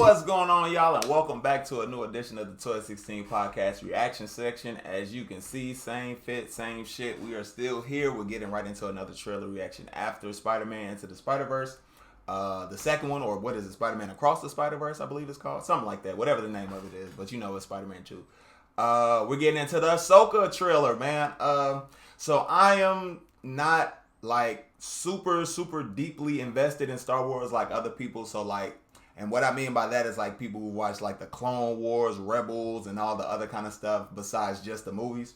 What's going on, y'all, and welcome back to a new edition of the 16's podcast reaction section. As you can see, same fit, same shit. We are still here. We're getting right into another trailer reaction after Spider-Man Into the Spider-Verse. The second one, or what is it, Spider-Man Across the Spider-Verse, I believe it's called. Something like that, whatever the name of it is, but you know it's Spider-Man 2. We're getting into the Ahsoka trailer, man. So I am not like super deeply invested in Star Wars like other people. So like, and what I mean by that is like people who watch like the Clone Wars, Rebels, and all the other kind of stuff besides just the movies.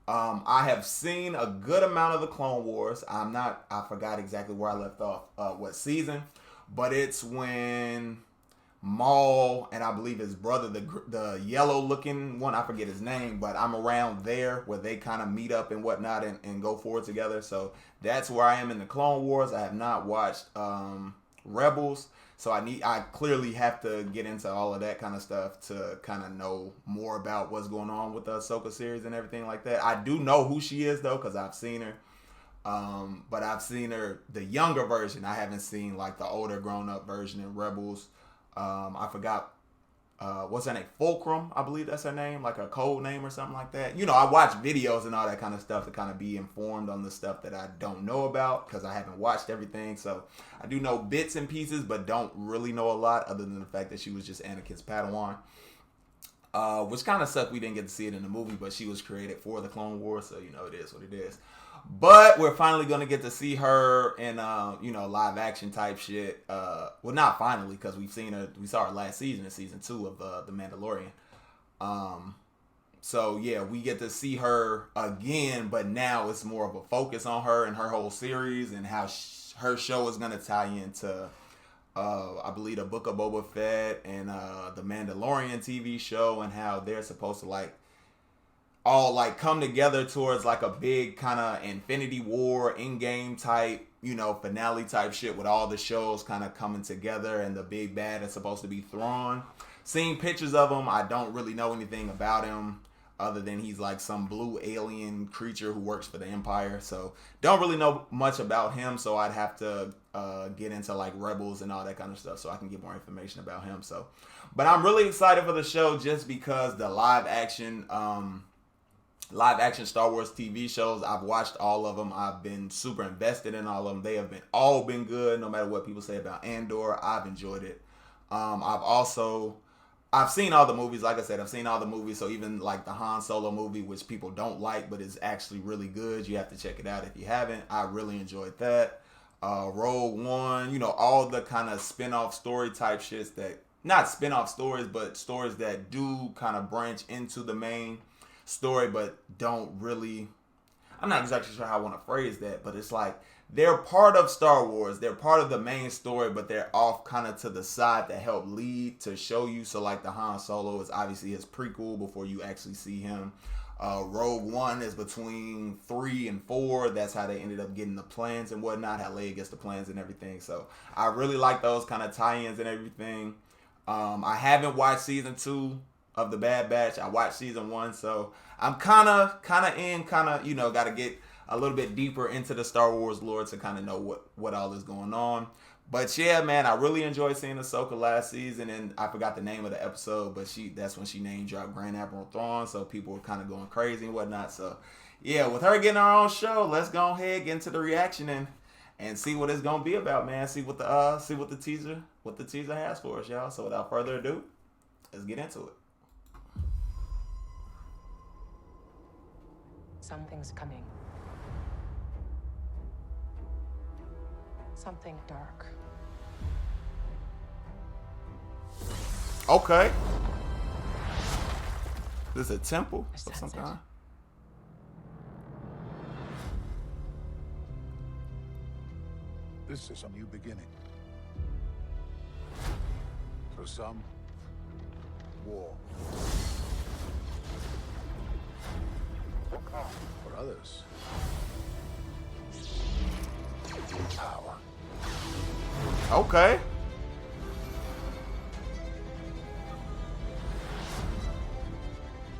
I have seen a good amount of the Clone Wars. I forgot exactly where I left off, what season, but it's when Maul and I believe his brother, the yellow looking one, I forget his name, but I'm around there where they kind of meet up and whatnot and go forward together. So that's where I am in the Clone Wars. I have not watched Rebels. So I clearly have to get into all of that kind of stuff to kind of know more about what's going on with the Ahsoka series and everything like that. I do know who she is though, because I've seen her. But I've seen her, the younger version. I haven't seen like the older grown up version in Rebels. I forgot what's her name? Fulcrum, I believe that's her name, like a code name or something like that. You know, I watch videos and all that kind of stuff to kind of be informed on the stuff that I don't know about because I haven't watched everything. So I do know bits and pieces, but don't really know a lot other than the fact that she was just Anakin's Padawan. Which kind of sucked we didn't get to see it in the movie, but she was created for the Clone Wars, so you know it is what it is. But we're finally gonna get to see her in live action type shit. Well, not finally, because we saw her last season in season 2 of The Mandalorian. So yeah, we get to see her again, but now it's more of a focus on her and her whole series and how her show is gonna tie into I believe the Book of Boba Fett and the Mandalorian TV show, and how they're supposed to all come together towards like a big kind of Infinity War in-game type, finale type shit with all the shows kind of coming together and the big bad is supposed to be Thrawn. Seen pictures of him. I don't really know anything about him other than he's like some blue alien creature who works for the Empire. So don't really know much about him. So I'd have to get into like Rebels and all that kind of stuff so I can get more information about him. So, but I'm really excited for the show just because the live action Star Wars TV shows, I've watched all of them. I've been super invested in all of them. They have all been good, no matter what people say about Andor. I've enjoyed it. I've seen all the movies. Like I said, I've seen all the movies. So even like the Han Solo movie, which people don't like, but is actually really good. You have to check it out if you haven't. I really enjoyed that. Rogue One, all the kind of spin-off story type shits that, not spin-off stories, but stories that do kind of branch into the main story, but don't really, I'm not exactly sure how I want to phrase that, but it's like they're part of Star Wars, they're part of the main story, but they're off kind of to the side to help lead, to show you. So like the Han Solo is obviously his prequel before you actually see him. Rogue One is between 3 and 4. That's how they ended up getting the plans and whatnot, how Leia gets the plans and everything. So I really like those kind of tie-ins and everything. I haven't watched season 2 of the Bad Batch. I watched season 1, so I'm kind of got to get a little bit deeper into the Star Wars lore to kind of know what all is going on. But yeah, man, I really enjoyed seeing Ahsoka last season, and I forgot the name of the episode, but that's when she name dropped Grand Admiral Thrawn, so people were kind of going crazy and whatnot. So yeah, with her getting her own show, let's go ahead, get into the reaction and see what it's gonna be about, man. See what the teaser has for us, y'all. So without further ado, let's get into it. Something's coming. Something dark. Okay. This is a temple of some kind. This is a new beginning. For some, war. For others, power. Okay.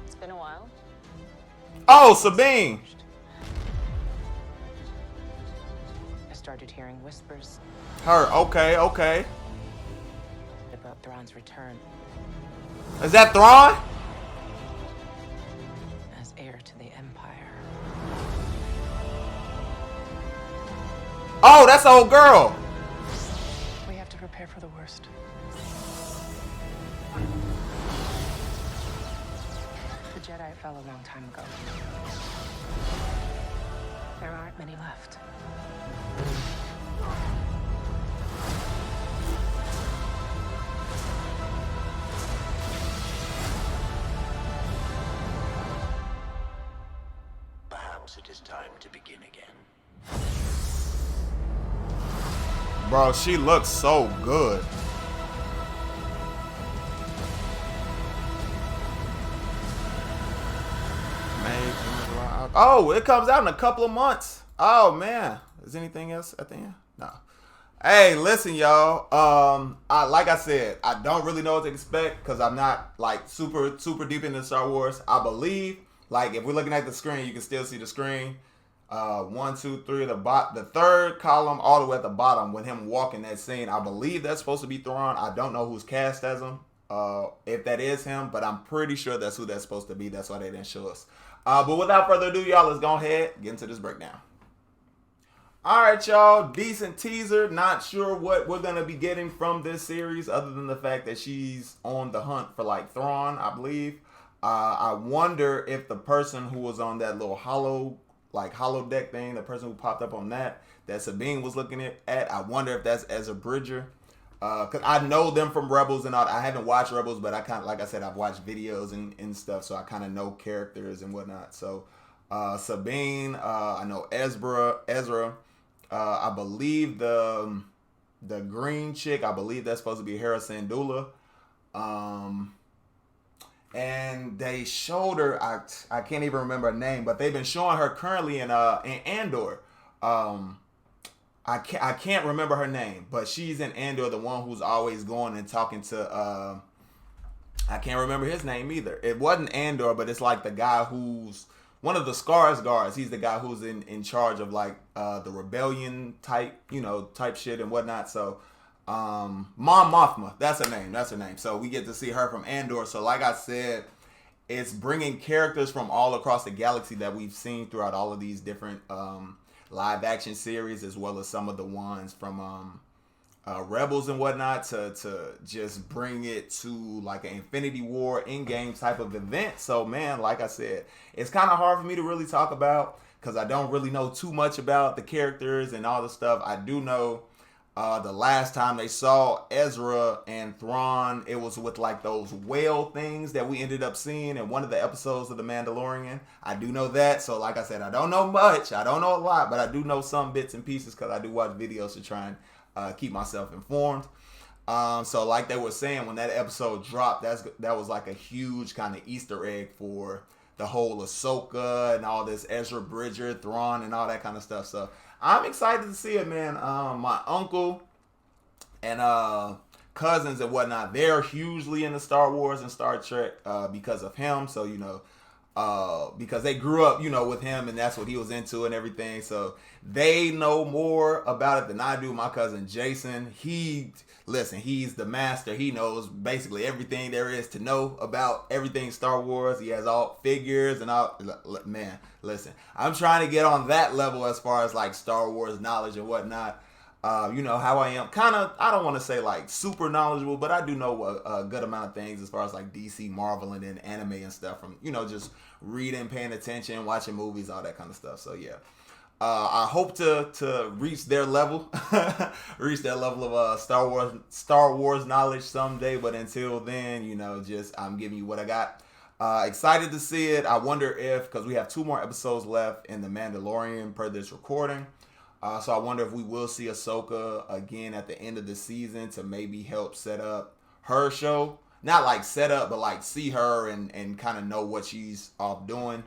It's been a while. Oh, Sabine. I started hearing whispers Her. Okay. about Thrawn's return Is that Thrawn? as heir to the Empire. Oh, that's the old girl. We have to prepare for the worst. The Jedi fell a long time ago. There aren't many left. Perhaps it is time to begin again. Bro, she looks so good. Oh, it comes out in a couple of months. Oh man, is anything else at the end? No. Hey, listen, y'all. Like I said, I don't really know what to expect because I'm not like super deep into Star Wars. I believe, like, if we're looking at the screen, you can still see the screen. 1, 2, 3, the third column all the way at the bottom with him walking that scene. I believe that's supposed to be Thrawn. I don't know who's cast as him. If that is him, but I'm pretty sure that's who that's supposed to be. That's why they didn't show us. But without further ado, y'all, let's go ahead get into this breakdown. All right, y'all. Decent teaser. Not sure what we're gonna be getting from this series, other than the fact that she's on the hunt for like Thrawn, I believe. I wonder if the person who was on that little holodeck thing, the person who popped up on that Sabine was looking at, I wonder if that's Ezra Bridger. Cause I know them from Rebels and all. I haven't watched Rebels, but I kind of, like I said, I've watched videos and stuff, so I kind of know characters and whatnot. So Sabine, I know Ezra. I believe the green chick, I believe that's supposed to be Hera Syndulla. And they showed her. I can't even remember her name, but they've been showing her currently in Andor. I can't remember her name, but she's in Andor, the one who's always going and talking to. I can't remember his name either. It wasn't Andor, but it's like the guy who's one of the Scars guards. He's the guy who's in charge of like the rebellion type shit and whatnot. So Mon Mothma, that's her name. So we get to see her from Andor. So like I said, it's bringing characters from all across the galaxy that we've seen throughout all of these different live action series, as well as some of the ones from Rebels and whatnot, to just bring it to like an Infinity War in-game type of event. So man, like I said, it's kind of hard for me to really talk about because I don't really know too much about the characters and all the stuff. I do know the last time they saw Ezra and Thrawn, it was with like those whale things that we ended up seeing in one of the episodes of The Mandalorian. I do know that. So like I said, I don't know much. I don't know a lot, but I do know some bits and pieces because I do watch videos to try and keep myself informed. So like they were saying, when that episode dropped, that was like a huge kind of Easter egg for the whole Ahsoka and all this Ezra Bridger, Thrawn, and all that kind of stuff. So I'm excited to see it, man. My uncle and cousins and whatnot, they're hugely into Star Wars and Star Trek because of him. So, because they grew up, with him, and that's what he was into and everything. So they know more about it than I do. My cousin Jason, he's the master. He knows basically everything there is to know about everything Star Wars. He has all figures and all. Man, listen, I'm trying to get on that level as far as like Star Wars knowledge and whatnot. How I am. Kind of, I don't want to say like super knowledgeable, but I do know a good amount of things as far as like DC, Marvel, and then anime and stuff from, just reading, paying attention, watching movies, all that kind of stuff. So yeah. I hope to reach their level, of Star Wars knowledge someday. But until then, I'm giving you what I got. Excited to see it. I wonder if, because we have 2 more episodes left in The Mandalorian per this recording. So I wonder if we will see Ahsoka again at the end of the season to maybe help set up her show. Not like set up, but like see her and kind of know what she's off doing.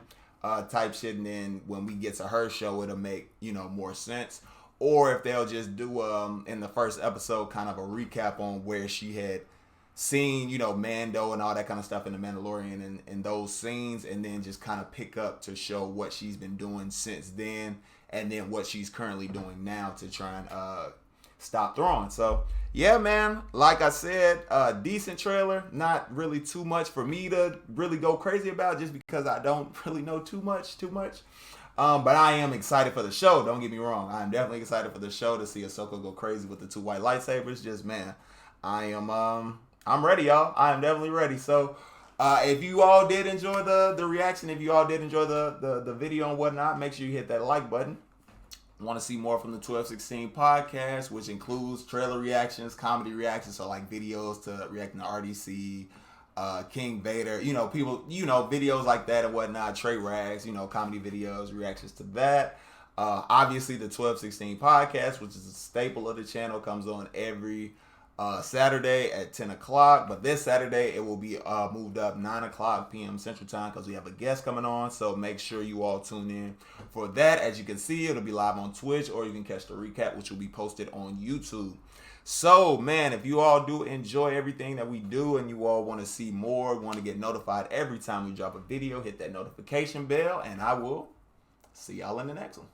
Type shit, and then when we get to her show, it'll make more sense. Or if they'll just do in the first episode kind of a recap on where she had seen Mando and all that kind of stuff in The Mandalorian and those scenes, and then just kind of pick up to show what she's been doing since then, and then what she's currently doing now to try and stop throwing. So yeah, man, like I said, decent trailer. Not really too much for me to really go crazy about, just because I don't really know too much. But I am excited for the show. Don't get me wrong. I'm definitely excited for the show to see Ahsoka go crazy with the 2 white lightsabers. Just, man, I'm ready, y'all. I am definitely ready. So if you all did enjoy the reaction, if you all did enjoy the video and whatnot, make sure you hit that like button. Want to see more from the 1216 podcast, which includes trailer reactions, comedy reactions, so like videos to reacting to RDC, King Vader, people, videos like that and whatnot, Trey Rags, comedy videos, reactions to that. Obviously the 1216 podcast, which is a staple of the channel, comes on every Saturday at 10 o'clock, but this Saturday it will be moved up 9 o'clock p.m. Central Time because we have a guest coming on, so make sure you all tune in for that. As you can see, it'll be live on Twitch, or you can catch the recap, which will be posted on YouTube. So, man, if you all do enjoy everything that we do and you all want to see more, want to get notified every time we drop a video, hit that notification bell, and I will see y'all in the next one.